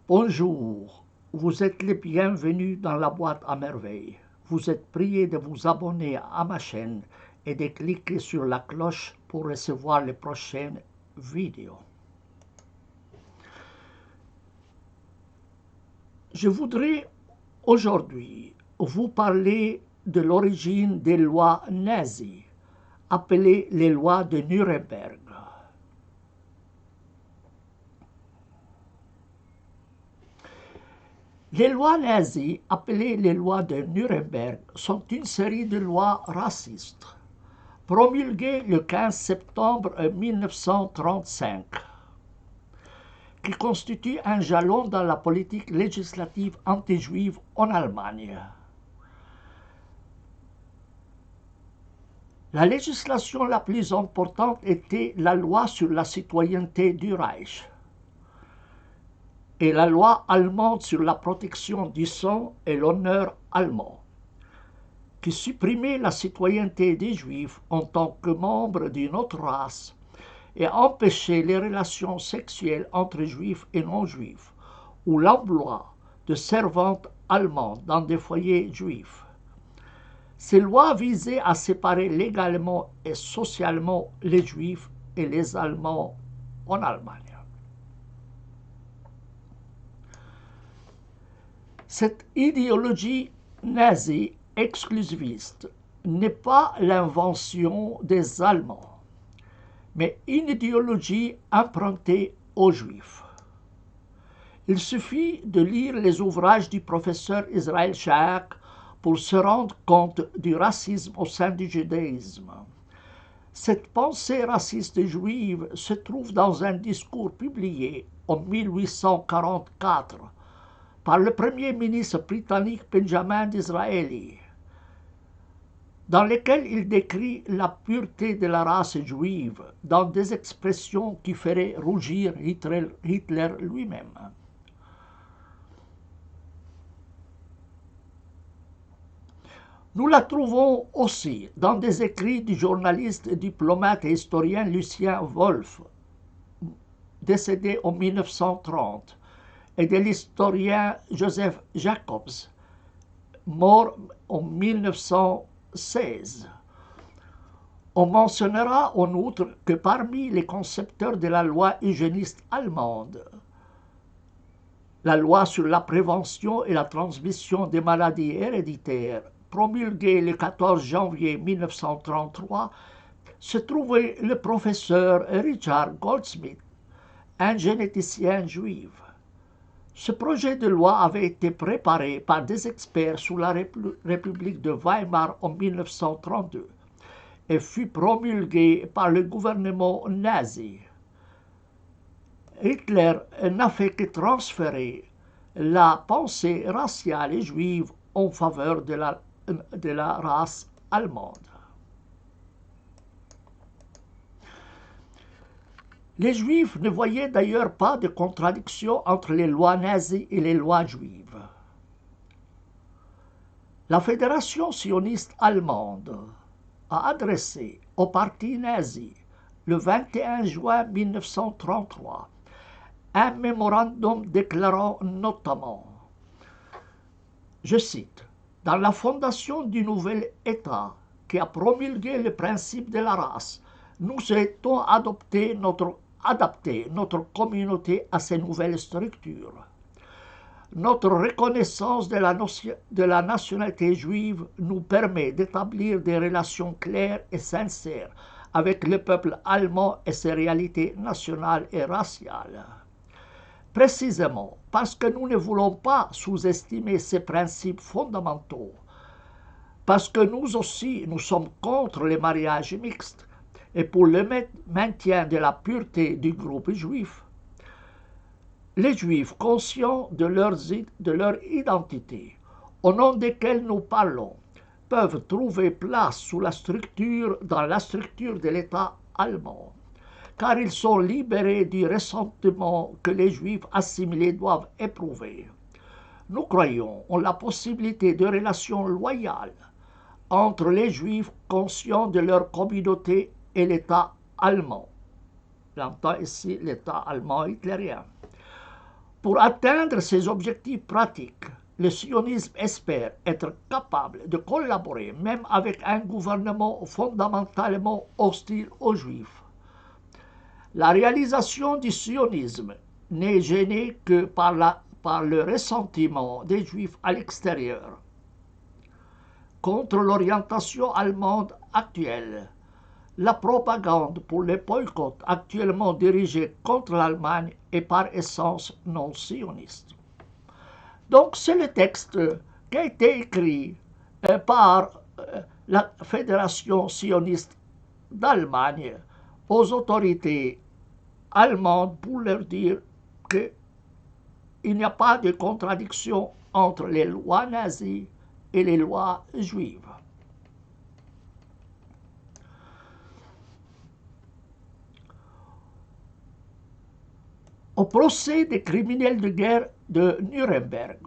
Bonjour, vous êtes les bienvenus dans la boîte à merveilles. Vous êtes priés de vous abonner à ma chaîne et de cliquer sur la cloche pour recevoir les prochaines vidéos. Je voudrais aujourd'hui vous parler de l'origine des lois nazies, appelées les lois de Nuremberg. Les lois nazies, appelées les lois de Nuremberg, sont une série de lois racistes, promulguées le 15 septembre 1935, qui constituent un jalon dans la politique législative anti-juive en Allemagne. La législation la plus importante était la loi sur la citoyenneté du Reich et la loi allemande sur la protection du sang et l'honneur allemand, qui supprimait la citoyenneté des Juifs en tant que membres d'une autre race et empêchait les relations sexuelles entre Juifs et non-Juifs, ou l'emploi de servantes allemandes dans des foyers juifs. Ces lois visaient à séparer légalement et socialement les Juifs et les Allemands en Allemagne. Cette idéologie nazie exclusiviste n'est pas l'invention des Allemands, mais une idéologie empruntée aux Juifs. Il suffit de lire les ouvrages du professeur Israël Shaak pour se rendre compte du racisme au sein du judaïsme. Cette pensée raciste juive se trouve dans un discours publié en 1844 par le premier ministre britannique Benjamin Disraeli, dans lequel il décrit la pureté de la race juive dans des expressions qui feraient rougir Hitler lui-même. Nous la trouvons aussi dans des écrits du journaliste, diplomate et historien Lucien Wolff, décédé en 1930, et de l'historien Joseph Jacobs, mort en 1916. On mentionnera en outre que parmi les concepteurs de la loi hygiéniste allemande, la loi sur la prévention et la transmission des maladies héréditaires, promulguée le 14 janvier 1933, se trouvait le professeur Richard Goldsmith, un généticien juif. Ce projet de loi avait été préparé par des experts sous la République de Weimar en 1932 et fut promulgué par le gouvernement nazi. Hitler n'a fait que transférer la pensée raciale et juive en faveur de la race allemande. Les Juifs ne voyaient d'ailleurs pas de contradiction entre les lois nazies et les lois juives. La Fédération sioniste allemande a adressé au parti nazi le 21 juin 1933 un mémorandum déclarant notamment, je cite, « Dans la fondation du nouvel État qui a promulgué le principe de la race, nous souhaitons adapter notre communauté à ces nouvelles structures. Notre reconnaissance de la nationalité juive nous permet d'établir des relations claires et sincères avec le peuple allemand et ses réalités nationales et raciales. Précisément parce que nous ne voulons pas sous-estimer ces principes fondamentaux, parce que nous aussi nous sommes contre les mariages mixtes et pour le maintien de la pureté du groupe juif, les Juifs conscients de leur identité, au nom desquels nous parlons, peuvent trouver place dans la structure de l'État allemand, car ils sont libérés du ressentiment que les Juifs assimilés doivent éprouver. Nous croyons en la possibilité de relations loyales entre les Juifs conscients de leur communauté et l'État allemand. J'entends ici l'État allemand hitlérien. Pour atteindre ces objectifs pratiques, le sionisme espère être capable de collaborer même avec un gouvernement fondamentalement hostile aux Juifs. La réalisation du sionisme n'est gênée que par le ressentiment des Juifs à l'extérieur contre l'orientation allemande actuelle, la propagande pour les boycotts actuellement dirigés contre l'Allemagne est par essence non sioniste. Donc c'est le texte qui a été écrit par la Fédération sioniste d'Allemagne aux autorités allemandes pour leur dire qu'il n'y a pas de contradiction entre les lois nazies et les lois juives. Au procès des criminels de guerre de Nuremberg,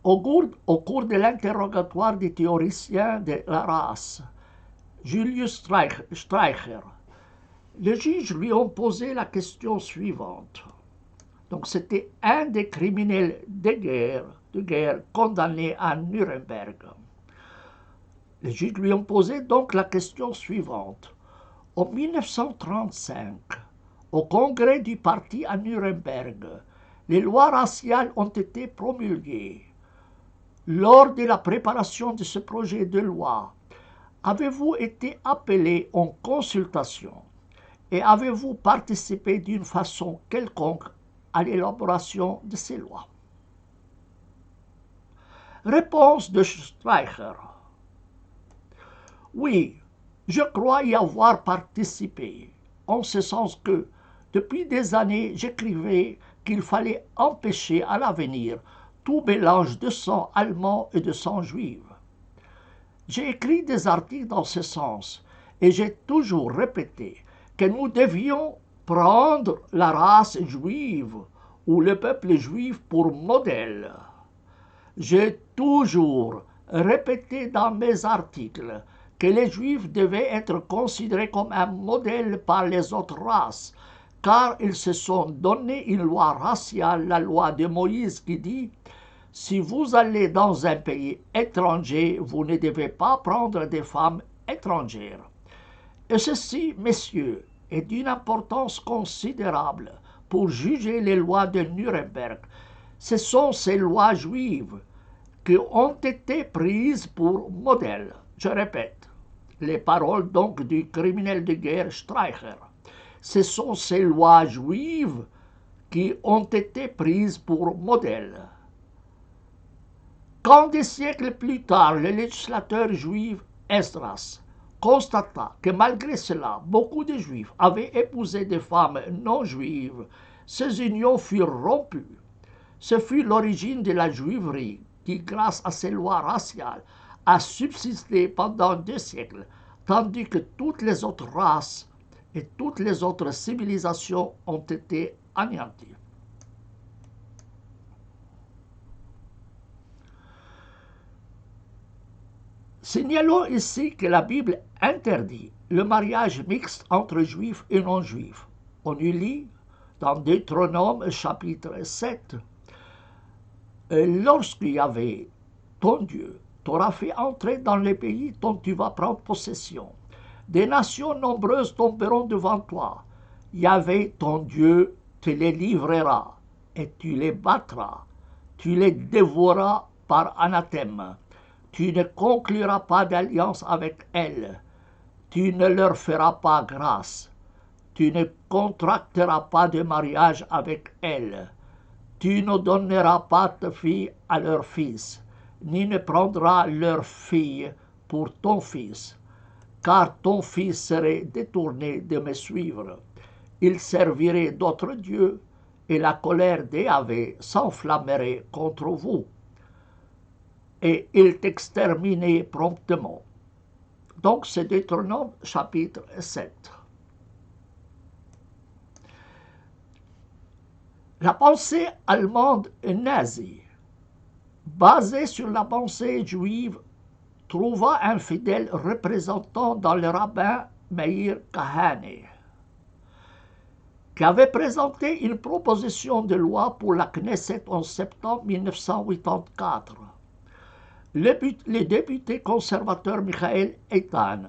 au cours de l'interrogatoire des théoriciens de la race, Julius Streicher, les juges lui ont posé la question suivante. Donc c'était un des criminels de guerre condamnés à Nuremberg. Les juges lui ont posé donc la question suivante. En 1935, au congrès du parti à Nuremberg, les lois raciales ont été promulguées. Lors de la préparation de ce projet de loi, avez-vous été appelé en consultation et avez-vous participé d'une façon quelconque à l'élaboration de ces lois? Réponse de Streicher. Oui, je crois y avoir participé, en ce sens que, depuis des années, j'écrivais qu'il fallait empêcher à l'avenir tout mélange de sang allemand et de sang juif. J'ai écrit des articles dans ce sens et j'ai toujours répété que nous devions prendre la race juive ou le peuple juif pour modèle. J'ai toujours répété dans mes articles que les juifs devaient être considérés comme un modèle par les autres races, car ils se sont donné une loi raciale, la loi de Moïse, qui dit « Si vous allez dans un pays étranger, vous ne devez pas prendre des femmes étrangères. » Et ceci, messieurs, est d'une importance considérable pour juger les lois de Nuremberg. Ce sont ces lois juives qui ont été prises pour modèle. Je répète, les paroles donc du criminel de guerre Streicher. Ce sont ces lois juives qui ont été prises pour modèle. Quand des siècles plus tard, le législateur juif Esdras constata que malgré cela, beaucoup de juifs avaient épousé des femmes non juives, ces unions furent rompues. Ce fut l'origine de la juiverie qui, grâce à ces lois raciales, a subsisté pendant 2 siècles, tandis que toutes les autres races et toutes les autres civilisations ont été anéanties. Signalons ici que la Bible interdit le mariage mixte entre juifs et non-juifs. On y lit dans Deutéronome chapitre 7, lorsque Yahvé, ton Dieu, t'aura fait entrer dans les pays dont tu vas prendre possession, des nations nombreuses tomberont devant toi. Yahvé, ton Dieu, te les livrera, et tu les battras, tu les dévoreras par anathème. Tu ne concluras pas d'alliance avec elles, tu ne leur feras pas grâce, tu ne contracteras pas de mariage avec elles, tu ne donneras pas ta fille à leur fils, ni ne prendras leur fille pour ton fils, car ton fils serait détourné de me suivre. Il servirait d'autres dieux, et la colère d'Yahvé s'enflammerait contre vous, et il t'exterminait promptement. Donc c'est Deutéronome chapitre 7. La pensée allemande nazie, basée sur la pensée juive, trouva un fidèle représentant dans le rabbin Meir Kahane. qui avait présenté une proposition de loi pour la Knesset en septembre 1984. Le député conservateur Michael Eitan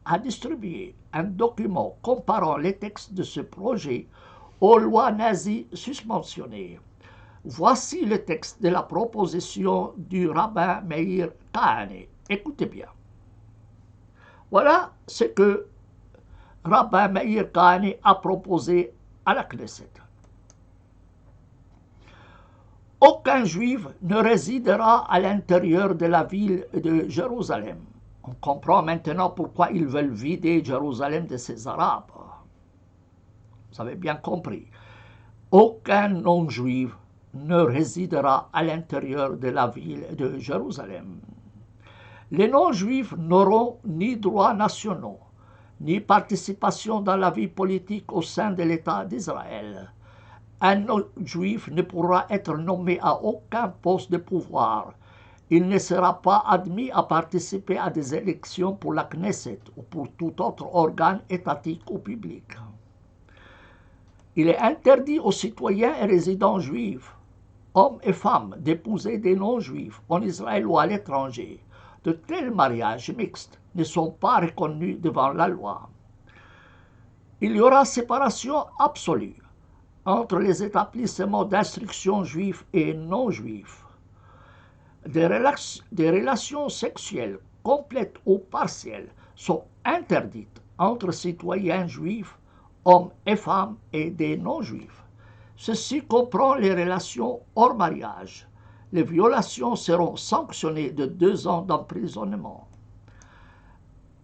a distribué un document comparant les textes de ce projet aux lois nazies susmentionnées. Voici le texte de la proposition du rabbin Meir Kahane. Écoutez bien. Voilà ce que rabbin Meir Kahane a proposé à la Knesset. Aucun juif ne résidera à l'intérieur de la ville de Jérusalem. On comprend maintenant pourquoi ils veulent vider Jérusalem de ses Arabes. Vous avez bien compris. Aucun non-juif ne résidera à l'intérieur de la ville de Jérusalem. Les non-juifs n'auront ni droits nationaux, ni participation dans la vie politique au sein de l'État d'Israël. Un non-juif ne pourra être nommé à aucun poste de pouvoir. Il ne sera pas admis à participer à des élections pour la Knesset ou pour tout autre organe étatique ou public. Il est interdit aux citoyens et résidents juifs, hommes et femmes, d'épouser des non-juifs en Israël ou à l'étranger. De tels mariages mixtes ne sont pas reconnus devant la loi. Il y aura séparation absolue entre les établissements d'instruction juifs et non-juifs. Des relations sexuelles complètes ou partielles sont interdites entre citoyens juifs, hommes et femmes, et des non-juifs. Ceci comprend les relations hors mariage. Les violations seront sanctionnées de 2 ans d'emprisonnement.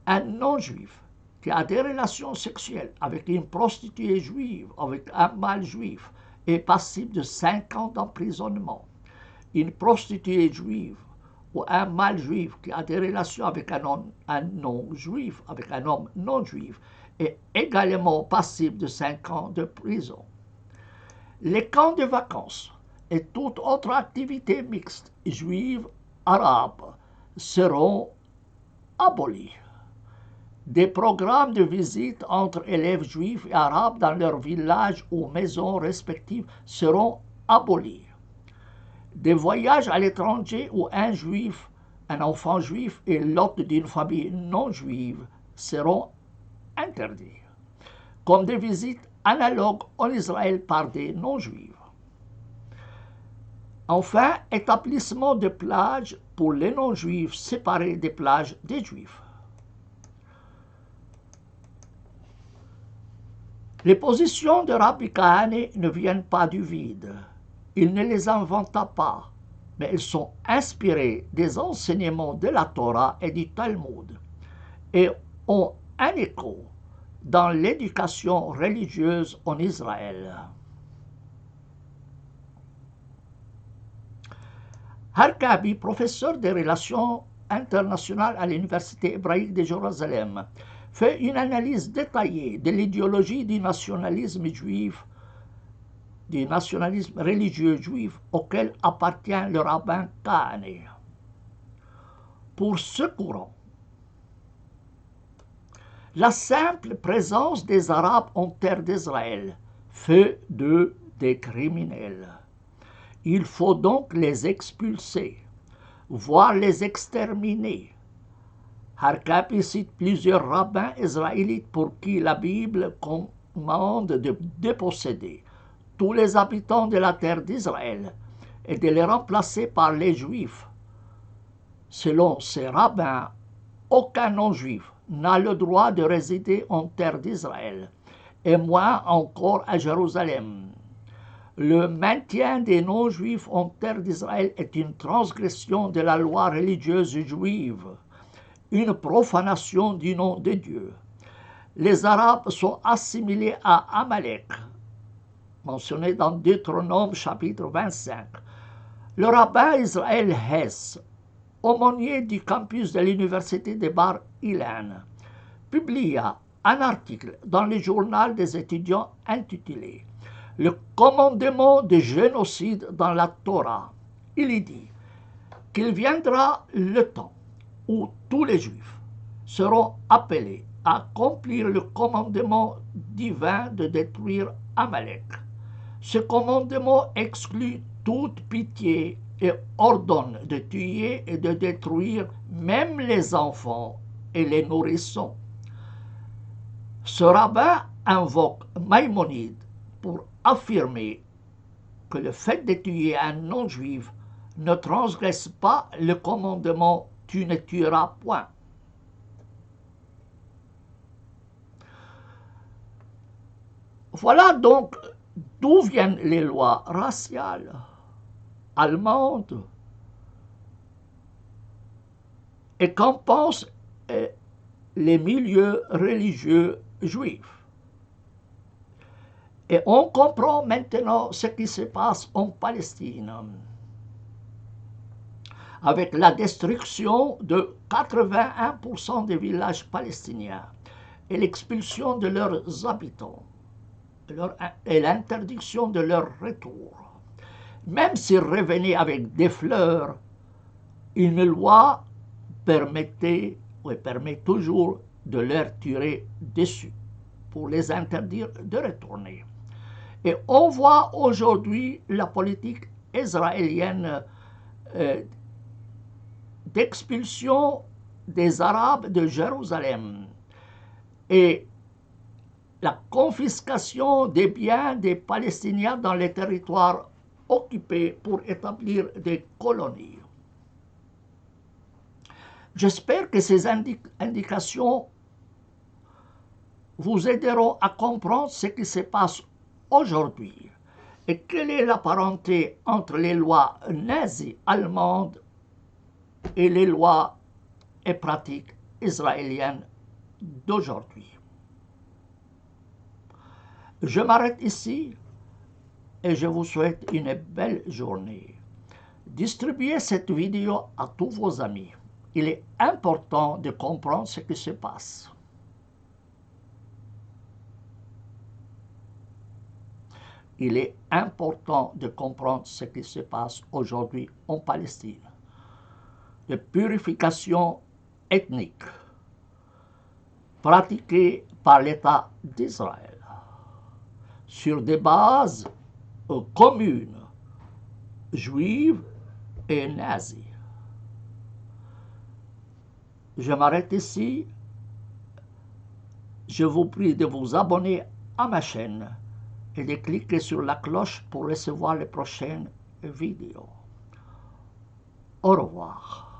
Un non-juif qui a des relations sexuelles avec une prostituée juive, avec un mâle juif, est passible de 5 ans d'emprisonnement. Une prostituée juive ou un mâle juif qui a des relations avec un non-juif, avec un homme non-juif, est également passible de 5 ans de prison. Les camps de vacances et toute autre activité mixte, juive, arabe, seront abolis. Des programmes de visite entre élèves juifs et arabes dans leurs villages ou maisons respectives seront abolis. Des voyages à l'étranger où un enfant juif et l'hôte d'une famille non juive seront interdits, comme des visites analogues en Israël par des non-juifs. Enfin, établissement de plages pour les non-juifs séparés des plages des juifs. Les positions de Rabbi Kahane ne viennent pas du vide. Il ne les inventa pas, mais elles sont inspirées des enseignements de la Torah et du Talmud et ont un écho dans l'éducation religieuse en Israël. Harkabi, professeur des relations internationales à l'Université hébraïque de Jérusalem, fait une analyse détaillée de l'idéologie du nationalisme juif, du nationalisme religieux juif auquel appartient le rabbin Kahane. Pour ce courant, la simple présence des Arabes en terre d'Israël fait d'eux des criminels. Il faut donc les expulser, voire les exterminer. Harkabi cite plusieurs rabbins israélites pour qui la Bible commande de déposséder tous les habitants de la terre d'Israël et de les remplacer par les Juifs. Selon ces rabbins, aucun non-juif n'a le droit de résider en terre d'Israël, et moins encore à Jérusalem. Le maintien des non-juifs en terre d'Israël est une transgression de la loi religieuse juive, une profanation du nom de Dieu. Les Arabes sont assimilés à Amalek, mentionné dans Deutéronome chapitre 25. Le rabbin Israël Hess, aumônier du campus de l'université de Bar Ilan, publia un article dans le journal des étudiants intitulé « Le commandement de génocide dans la Torah ». Il y dit qu'il viendra le temps où tous les Juifs seront appelés à accomplir le commandement divin de détruire Amalek. Ce commandement exclut toute pitié et ordonne de tuer et de détruire même les enfants et les nourrissons. Ce rabbin invoque Maïmonide pour affirmer que le fait de tuer un non-juif ne transgresse pas le commandement « tu ne tueras point ». Voilà donc d'où viennent les lois raciales allemandes et qu'en pensent les milieux religieux juifs. Et on comprend maintenant ce qui se passe en Palestine, avec la destruction de 81% des villages palestiniens et l'expulsion de leurs habitants et l'interdiction de leur retour. Même s'ils revenaient avec des fleurs, une loi permettait ou permet toujours de leur tirer dessus pour les interdire de retourner. Et on voit aujourd'hui la politique israélienne d'expulsion des Arabes de Jérusalem et la confiscation des biens des Palestiniens dans les territoires occupés pour établir des colonies. J'espère que ces indications vous aideront à comprendre ce qui se passe aujourd'hui et quelle est la parenté entre les lois nazies allemandes et les lois et pratiques israéliennes d'aujourd'hui. Je m'arrête ici et je vous souhaite une belle journée. Distribuez cette vidéo à tous vos amis. Il est important de comprendre ce qui se passe. Il est important de comprendre ce qui se passe aujourd'hui en Palestine. De purification ethnique pratiquée par l'État d'Israël sur des bases communes, juives et nazies. Je m'arrête ici. Je vous prie de vous abonner à ma chaîne et de cliquer sur la cloche pour recevoir les prochaines vidéos. Au revoir.